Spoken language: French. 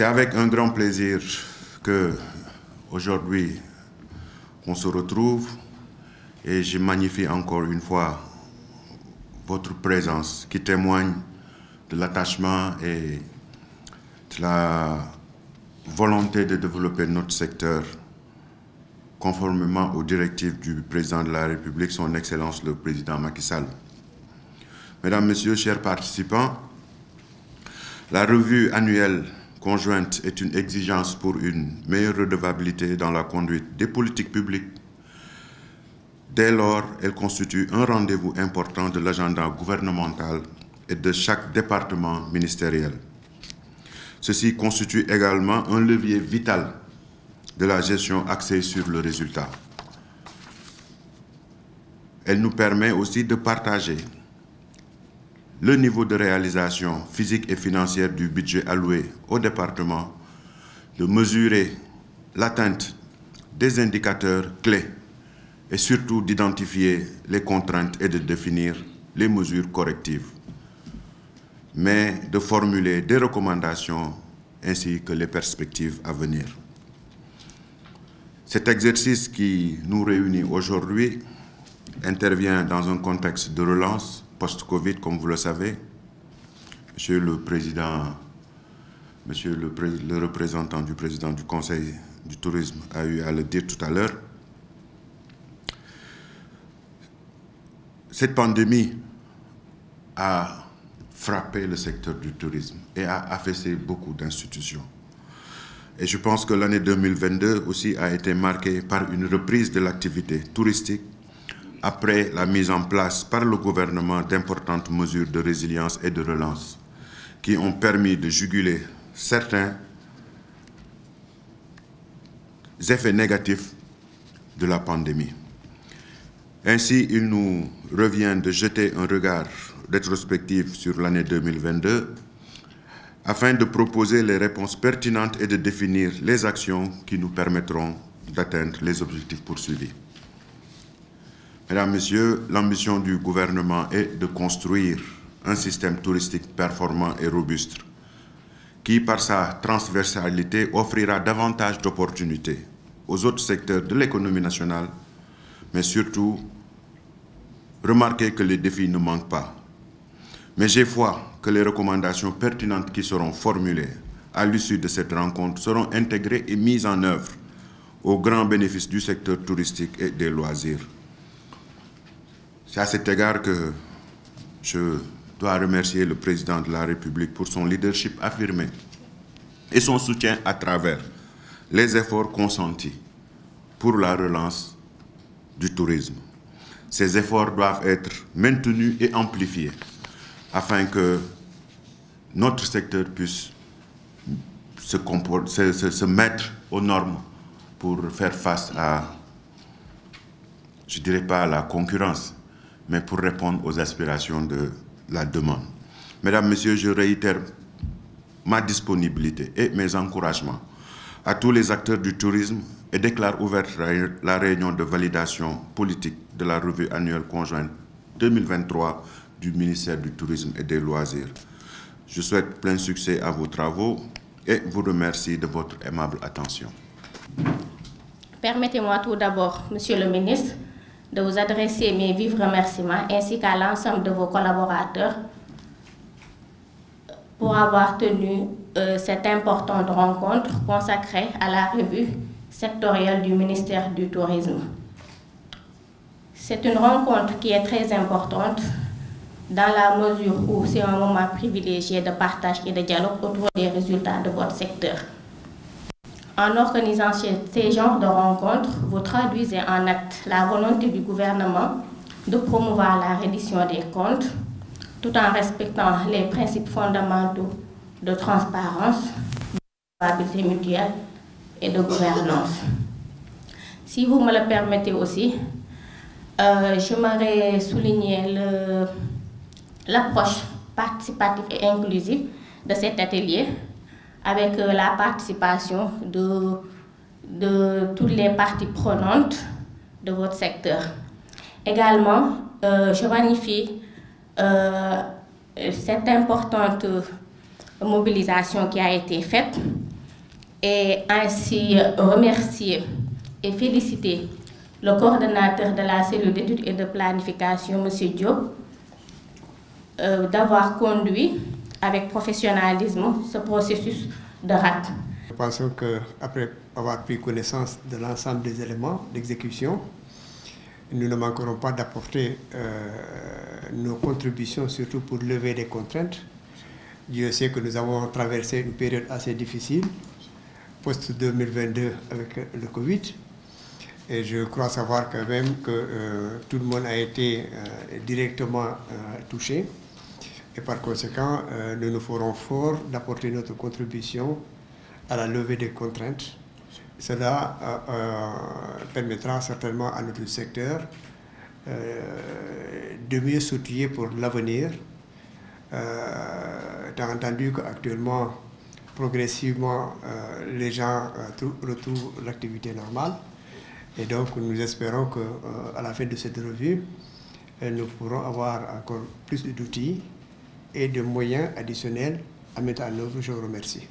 C'est avec un grand plaisir que aujourd'hui on se retrouve et je magnifie encore une fois votre présence qui témoigne de l'attachement et de la volonté de développer notre secteur conformément aux directives du président de la République, son Excellence le président Macky Sall. Mesdames, Messieurs, chers participants, la revue annuelle conjointe est une exigence pour une meilleure redevabilité dans la conduite des politiques publiques. Dès lors, elle constitue un rendez-vous important de l'agenda gouvernemental et de chaque département ministériel. Ceci constitue également un levier vital de la gestion axée sur le résultat. Elle nous permet aussi de partager le niveau de réalisation physique et financière du budget alloué au département, de mesurer l'atteinte des indicateurs clés et surtout d'identifier les contraintes et de définir les mesures correctives, mais de formuler des recommandations ainsi que les perspectives à venir. Cet exercice qui nous réunit aujourd'hui intervient dans un contexte de relance post-Covid, comme vous le savez. Monsieur le Président, Monsieur le représentant du président du Conseil du tourisme a eu à le dire tout à l'heure. Cette pandémie a frappé le secteur du tourisme et a affaissé beaucoup d'institutions. Et je pense que l'année 2022 aussi a été marquée par une reprise de l'activité touristique après la mise en place par le gouvernement d'importantes mesures de résilience et de relance qui ont permis de juguler certains effets négatifs de la pandémie. Ainsi, il nous revient de jeter un regard rétrospectif sur l'année 2022 afin de proposer les réponses pertinentes et de définir les actions qui nous permettront d'atteindre les objectifs poursuivis. Mesdames, Messieurs, l'ambition du gouvernement est de construire un système touristique performant et robuste qui, par sa transversalité, offrira davantage d'opportunités aux autres secteurs de l'économie nationale, mais surtout, remarquez que les défis ne manquent pas. Mais j'ai foi que les recommandations pertinentes qui seront formulées à l'issue de cette rencontre seront intégrées et mises en œuvre au grand bénéfice du secteur touristique et des loisirs. C'est à cet égard que je dois remercier le président de la République pour son leadership affirmé et son soutien à travers les efforts consentis pour la relance du tourisme. Ces efforts doivent être maintenus et amplifiés afin que notre secteur puisse se mettre aux normes pour faire face à, je ne dirais pas à la concurrence, mais pour répondre aux aspirations de la demande. Mesdames, Messieurs, je réitère ma disponibilité et mes encouragements à tous les acteurs du tourisme et déclare ouverte la réunion de validation politique de la revue annuelle conjointe 2023 du ministère du Tourisme et des Loisirs. Je souhaite plein succès à vos travaux et vous remercie de votre aimable attention. Permettez-moi tout d'abord, Monsieur le ministre, de vous adresser mes vifs remerciements ainsi qu'à l'ensemble de vos collaborateurs pour avoir tenu cette importante rencontre consacrée à la revue sectorielle du ministère du Tourisme. C'est une rencontre qui est très importante dans la mesure où c'est un moment privilégié de partage et de dialogue autour des résultats de votre secteur. En organisant ces genres de rencontres, vous traduisez en acte la volonté du gouvernement de promouvoir la reddition des comptes tout en respectant les principes fondamentaux de transparence, de stabilité mutuelle et de gouvernance. Si vous me le permettez aussi, j'aimerais souligner l'approche participative et inclusive de cet atelier avec la participation de toutes les parties prenantes de votre secteur. Également, je magnifie cette importante mobilisation qui a été faite et ainsi remercier et féliciter le coordonnateur de la cellule d'études et de planification, M. Diop, d'avoir conduit avec professionnalisme ce processus de RAT. Nous pensons qu'après avoir pris connaissance de l'ensemble des éléments d'exécution, nous ne manquerons pas d'apporter nos contributions, surtout pour lever les contraintes. Dieu sait que nous avons traversé une période assez difficile, post-2022 avec le Covid. Et je crois savoir quand même que tout le monde a été directement touché. Et par conséquent, nous nous ferons fort d'apporter notre contribution à la levée des contraintes. Cela permettra certainement à notre secteur de mieux s'outiller pour l'avenir, étant entendu qu'actuellement, progressivement, les gens retrouvent l'activité normale. Et donc, nous espérons qu'à la fin de cette revue, nous pourrons avoir encore plus d'outils et de moyens additionnels à mettre en œuvre. Je vous remercie.